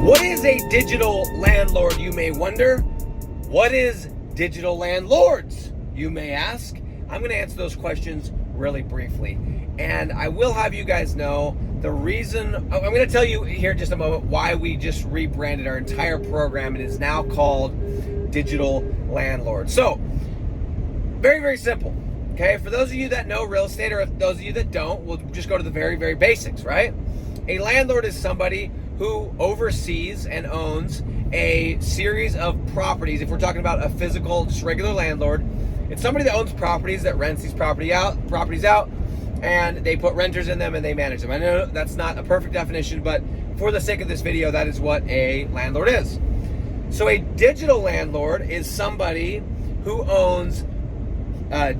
What is a digital landlord, you may wonder? What is digital landlords, you may ask? I'm going to answer those questions really briefly. And I will have you guys know the reason. I'm going to tell you here in just a moment why we just rebranded our entire program. It is now called Digital Landlord. So, very, very simple. Okay, for those of you that know real estate, or those of you that don't, we'll just go to the very, very basics, right? A landlord is somebody who oversees and owns a series of properties. If we're talking about a physical, just regular landlord, it's somebody that owns properties, that rents these properties out, and they put renters in them and they manage them. I know that's not a perfect definition, but for the sake of this video, that is what a landlord is. So a digital landlord is somebody who owns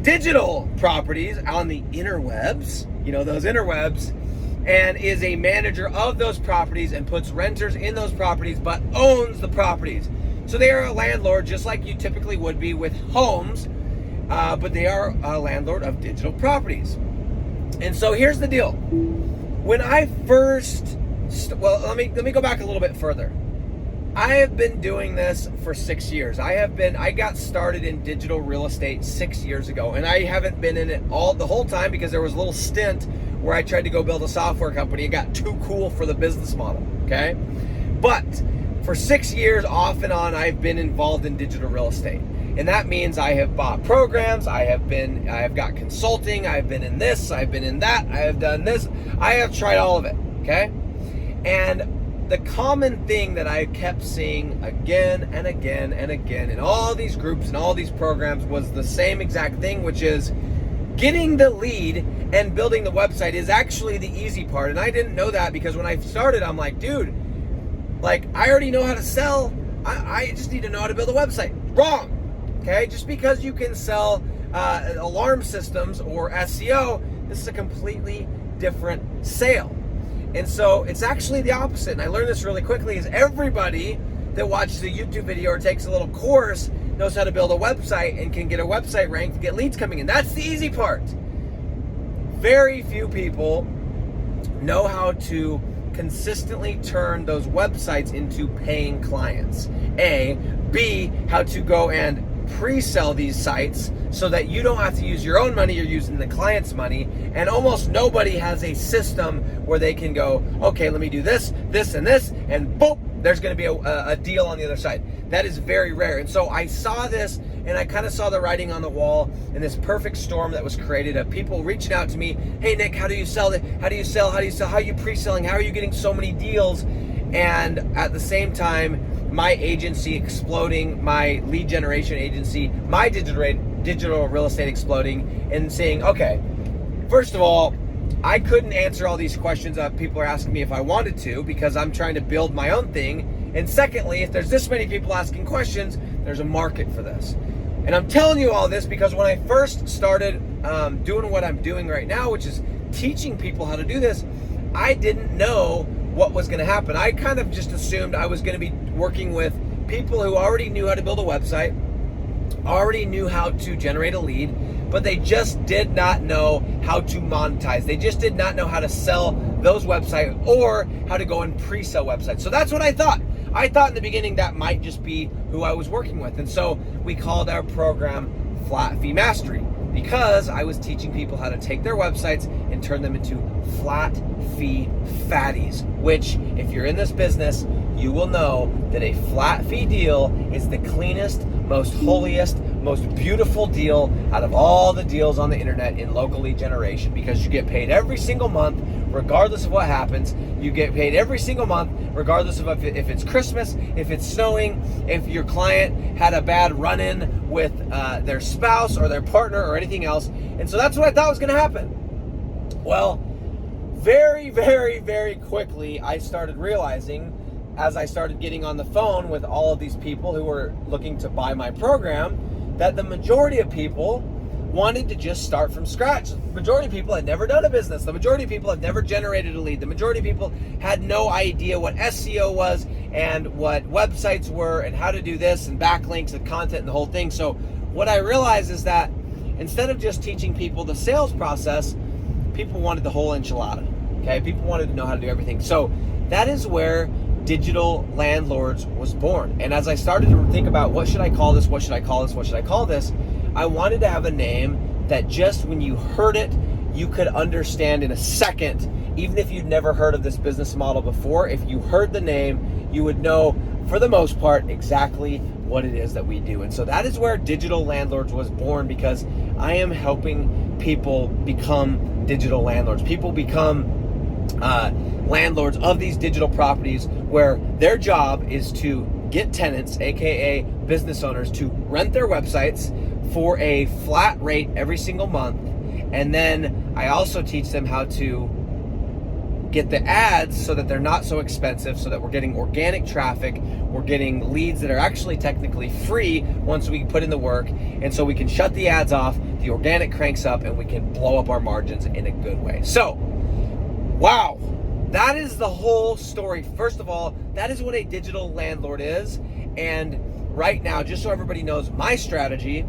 digital properties on the interwebs, those interwebs, and is a manager of those properties and puts renters in those properties, but owns the properties. So they are a landlord just like you typically would be with homes, but they are a landlord of digital properties. And so here's the deal. When I first, let me go back a little bit further. I have been doing this for 6 years. I got started in digital real estate 6 years ago, and I haven't been in it the whole time because there was a little stint where I tried to go build a software company. It got too cool for the business model, okay? But for 6 years off and on, I've been involved in digital real estate. And that means I have bought programs, I have got consulting, I've been in this, I've been in that, I have done this, I have tried all of it, okay? And the common thing that I kept seeing again and again and again in all these groups and all these programs was the same exact thing, which is getting the lead and building the website is actually the easy part. And I didn't know that because when I started, I'm like, dude, I already know how to sell. I just need to know how to build a website. Wrong. Okay, just because you can sell alarm systems or SEO, this is a completely different sale. And so it's actually the opposite. And I learned this really quickly is everybody that watches a YouTube video or takes a little course knows how to build a website and can get a website ranked to get leads coming in. That's the easy part. Very few people know how to consistently turn those websites into paying clients. A. B. How to go and pre-sell these sites so that you don't have to use your own money, you're using the client's money. And almost nobody has a system where they can go, okay, let me do this, this, and this, and boom, there's going to be a deal on the other side. That is very rare. And so I saw this, and I kind of saw the writing on the wall, and this perfect storm that was created of people reaching out to me. Hey, Nick, how do you sell it? How do you sell? How do you sell? How are you pre-selling? How are you getting so many deals? And at the same time, my agency exploding, my lead generation agency, my digital real estate exploding, and saying, okay, first of all, I couldn't answer all these questions that people are asking me if I wanted to because I'm trying to build my own thing. And secondly, if there's this many people asking questions, there's a market for this. And I'm telling you all this because when I first started doing what I'm doing right now, which is teaching people how to do this, I didn't know what was going to happen. I kind of just assumed I was going to be working with people who already knew how to build a website, already knew how to generate a lead, but they just did not know how to monetize. They just did not know how to sell those websites or how to go and pre-sell websites. So that's what I thought. I thought in the beginning that might just be who I was working with. And so we called our program Flat Fee Mastery because I was teaching people how to take their websites and turn them into flat fee fatties, which if you're in this business, you will know that a flat fee deal is the cleanest, most holiest, most beautiful deal out of all the deals on the internet in local lead generation because you get paid every single month regardless of what happens. You get paid every single month regardless of if it's Christmas, if it's snowing, if your client had a bad run-in with their spouse or their partner or anything else. And so that's what I thought was going to happen. Well, very, very, very quickly I started realizing as I started getting on the phone with all of these people who were looking to buy my program that the majority of people wanted to just start from scratch. The majority of people had never done a business. The majority of people had never generated a lead. The majority of people had no idea what SEO was and what websites were and how to do this and backlinks and content and the whole thing. So what I realized is that instead of just teaching people the sales process, people wanted the whole enchilada. Okay, people wanted to know how to do everything. So that is where Digital Landlords was born. And as I started to think about what should I call this, what should I call this, what should I call this, I wanted to have a name that just when you heard it, you could understand in a second. Even if you'd never heard of this business model before, if you heard the name, you would know for the most part exactly what it is that we do. And so that is where Digital Landlords was born, because I am helping people become digital landlords. People become landlords of these digital properties where their job is to get tenants, aka business owners, to rent their websites for a flat rate every single month. And then I also teach them how to get the ads so that they're not so expensive, so that we're getting organic traffic, we're getting leads that are actually technically free once we put in the work, and so we can shut the ads off, the organic cranks up, and we can blow up our margins in a good way. So, wow, that is the whole story. First of all, that is what a digital landlord is, and right now, just so everybody knows my strategy,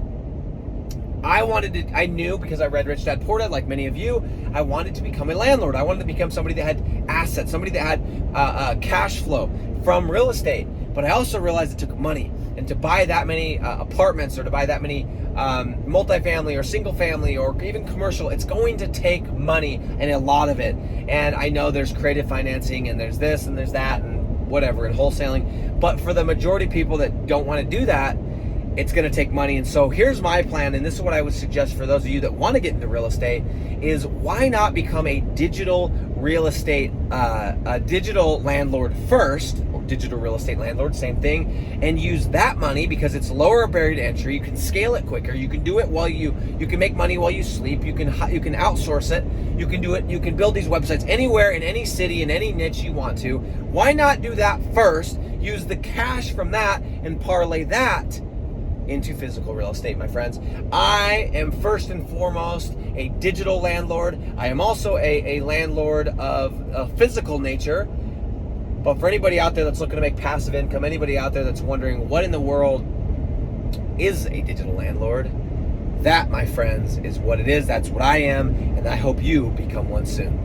I knew, because I read Rich Dad Poor Dad, like many of you, I wanted to become a landlord. I wanted to become somebody that had assets, somebody that had cash flow from real estate. But I also realized it took money. And to buy that many apartments, or to buy that many multifamily or single family or even commercial, it's going to take money, and a lot of it. And I know there's creative financing, and there's this and there's that and whatever, and wholesaling. But for the majority of people that don't want to do that, it's going to take money. And so here's my plan, and this is what I would suggest for those of you that want to get into real estate, is why not become a digital real estate, a digital landlord first, or digital real estate landlord, same thing, and use that money because it's lower barrier to entry. You can scale it quicker. You can do it while you can make money while you sleep. You can outsource it. You can do it. You can build these websites anywhere, in any city, in any niche you want to. Why not do that first? Use the cash from that and parlay that into physical real estate, my friends. I am first and foremost a digital landlord. I am also a landlord of a physical nature. But for anybody out there that's looking to make passive income, anybody out there that's wondering what in the world is a digital landlord, that, my friends, is what it is. That's what I am, and I hope you become one soon.